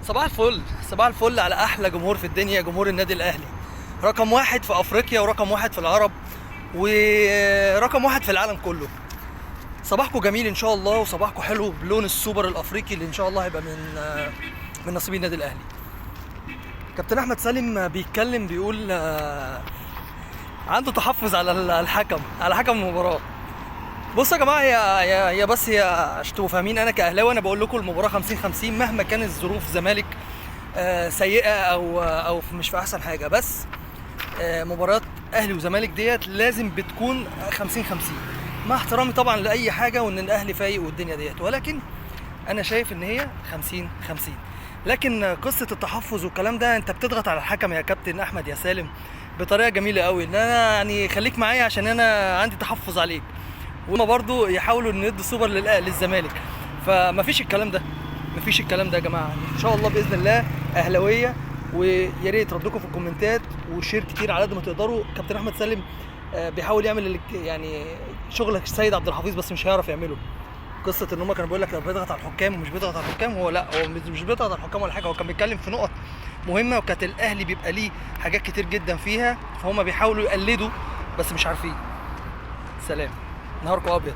صباح الفل، صباح الفل على احلى جمهور في الدنيا، جمهور النادي الاهلي. رقم واحد في افريقيا، ورقم واحد في العرب، ورقم واحد في العالم كله. صباحكم جميل ان شاء الله، وصباحكم حلو بلون السوبر الافريقي اللي ان شاء الله هيبقى من نصيب النادي الاهلي. كابتن احمد سالم بيتكلم بيقول عنده تحفظ على الحكم، على حكم المباراه. بصوا يا جماعه، هي بس هي عشان تبقوا فاهمين، انا كاهلاوي انا بقول لكم المباراه 50-50 مهما كانت الظروف زمالك سيئه او مش في احسن حاجه، بس مباراه اهلي وزمالك ديت لازم بتكون 50-50 مع احترامي طبعا لاي حاجه، وان الاهلي فايق والدنيا ديت، ولكن انا شايف ان هي 50-50. لكن قصه التحفظ والكلام ده، انت بتضغط على الحكم يا كابتن احمد يا سالم بطريقه جميله قوي، ان انا يعني خليك معايا عشان انا عندي تحفظ عليك، وهما برضو يحاولوا ان يدوا سوبر للزمالك. فمفيش الكلام ده، مفيش الكلام ده يا جماعه. ان شاء الله باذن الله اهلاويه، ويا ريت ردكم في الكومنتات وشير كتير على قد ما تقدروا. كابتن احمد سالم بيحاول يعمل يعني شغلك السيد عبد الحفيظ، بس مش هيعرف يعمله. قصه ان هم كانوا بيقول لك لو بيضغط على الحكام ومش بيضغط على الحكام، هو لا، هو مش بيضغط على الحكام ولا حاجه، هو كان بيتكلم في نقط مهمه، وكانت الاهلي بيبقى ليه حاجات كتير جدا فيها، فهم بيحاولوا يقلدوا بس مش عارفين. سلام، نهاركم ابيض.